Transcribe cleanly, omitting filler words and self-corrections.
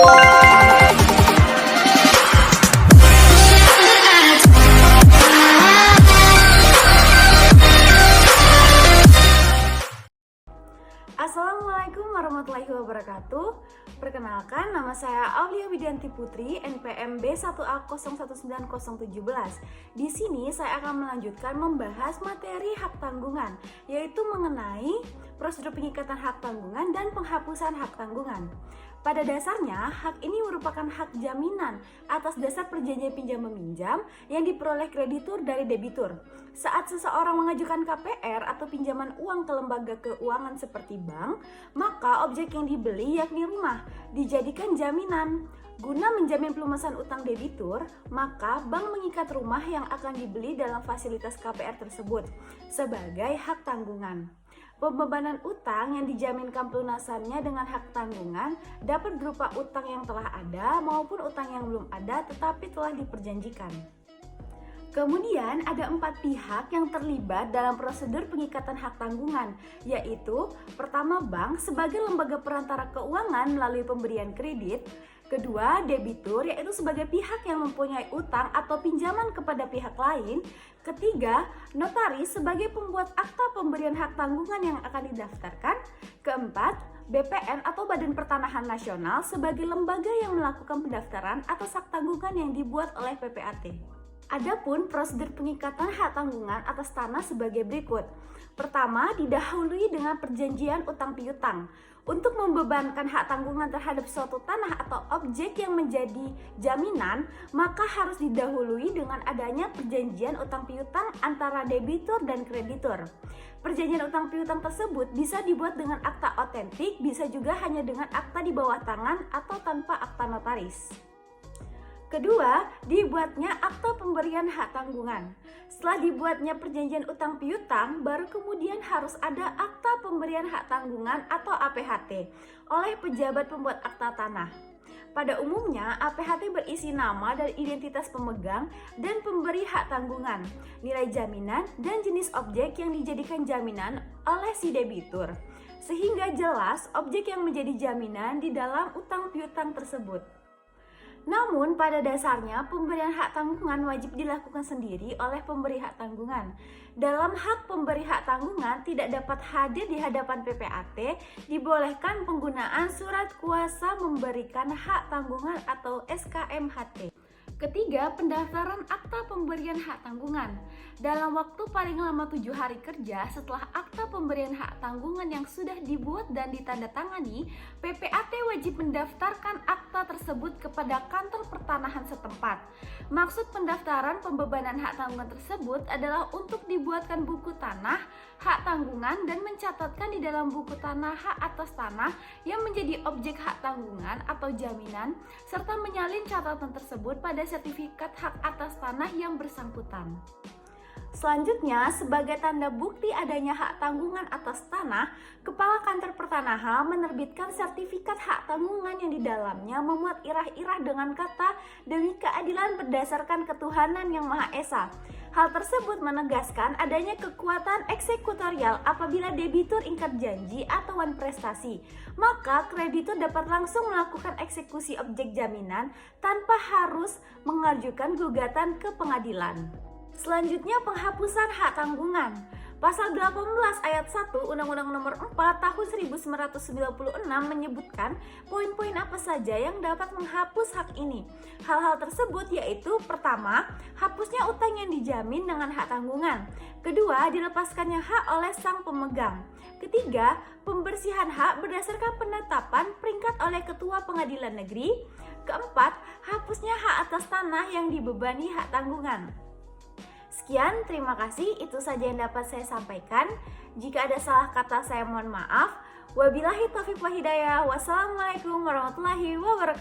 Assalamualaikum warahmatullahi wabarakatuh. Perkenalkan, nama saya Aulia Widianti Putri, NPM B1A019017. Di sini saya akan melanjutkan membahas materi hak tanggungan, yaitu mengenai prosedur pengikatan hak tanggungan dan penghapusan hak tanggungan. Pada dasarnya, hak ini merupakan hak jaminan atas dasar perjanjian pinjam meminjam yang diperoleh kreditur dari debitur. Saat seseorang mengajukan KPR atau pinjaman uang ke lembaga keuangan seperti bank, maka objek yang dibeli yakni rumah dijadikan jaminan. Guna menjamin pelunasan utang debitur, maka bank mengikat rumah yang akan dibeli dalam fasilitas KPR tersebut sebagai hak tanggungan. Pembebanan utang yang dijaminkan pelunasannya dengan hak tanggungan dapat berupa utang yang telah ada maupun utang yang belum ada tetapi telah diperjanjikan. Kemudian ada 4 pihak yang terlibat dalam prosedur pengikatan hak tanggungan, yaitu pertama bank sebagai lembaga perantara keuangan melalui pemberian kredit, kedua debitur yaitu sebagai pihak yang mempunyai utang atau pinjaman kepada pihak lain, ketiga notaris sebagai pembuat akta pemberian hak tanggungan yang akan didaftarkan, keempat BPN atau Badan Pertanahan Nasional sebagai lembaga yang melakukan pendaftaran atas hak tanggungan yang dibuat oleh PPAT. Adapun prosedur pengikatan hak tanggungan atas tanah sebagai berikut. Pertama, didahului dengan perjanjian utang piutang. Untuk membebankan hak tanggungan terhadap suatu tanah atau objek yang menjadi jaminan, maka harus didahului dengan adanya perjanjian utang piutang antara debitur dan kreditur. Perjanjian utang piutang tersebut bisa dibuat dengan akta otentik, bisa juga hanya dengan akta di bawah tangan atau tanpa akta notaris. Kedua, dibuatnya akta pemberian hak tanggungan. Setelah dibuatnya perjanjian utang piutang, baru kemudian harus ada akta pemberian hak tanggungan atau APHT oleh pejabat pembuat akta tanah. Pada umumnya, APHT berisi nama dan identitas pemegang dan pemberi hak tanggungan, nilai jaminan, dan jenis objek yang dijadikan jaminan oleh si debitur, sehingga jelas objek yang menjadi jaminan di dalam utang piutang tersebut. Namun pada dasarnya pemberian hak tanggungan wajib dilakukan sendiri oleh pemberi hak tanggungan. Dalam hak pemberi hak tanggungan tidak dapat hadir di hadapan PPAT, dibolehkan penggunaan surat kuasa memberikan hak tanggungan atau SKMHT. Ketiga, pendaftaran akta pemberian hak tanggungan. Dalam waktu paling lama 7 hari kerja setelah akta pemberian hak tanggungan yang sudah dibuat dan ditandatangani, PPAT wajib mendaftarkan akta tersebut kepada kantor pertanahan setempat. Maksud pendaftaran pembebanan hak tanggungan tersebut adalah untuk dibuatkan buku tanah, hak tanggungan, dan mencatatkan di dalam buku tanah hak atas tanah yang menjadi objek hak tanggungan atau jaminan, serta menyalin catatan tersebut pada sertifikat hak atas tanah yang bersangkutan. Selanjutnya, sebagai tanda bukti adanya hak tanggungan atas tanah, Kepala Kantor Pertanahan menerbitkan sertifikat hak tanggungan yang di dalamnya memuat irah-irah dengan kata demi keadilan berdasarkan ketuhanan yang Maha Esa. Hal tersebut menegaskan adanya kekuatan eksekutorial apabila debitur ingkar janji atau wan prestasi, maka kreditur dapat langsung melakukan eksekusi objek jaminan tanpa harus mengajukan gugatan ke pengadilan. Selanjutnya, penghapusan hak tanggungan. Pasal 18 ayat 1 Undang-Undang Nomor 4 Tahun 1996 menyebutkan poin-poin apa saja yang dapat menghapus hak ini. Hal-hal tersebut yaitu pertama, hapusnya utang yang dijamin dengan hak tanggungan. Kedua, dilepaskannya hak oleh sang pemegang. Ketiga, pembersihan hak berdasarkan penetapan peringkat oleh Ketua Pengadilan Negeri. Keempat, hapusnya hak atas tanah yang dibebani hak tanggungan. Sekian, terima kasih. Itu saja yang dapat saya sampaikan. Jika ada salah kata, saya mohon maaf. Wabillahi taufiq wal hidayah. Wassalamualaikum warahmatullahi wabarakatuh.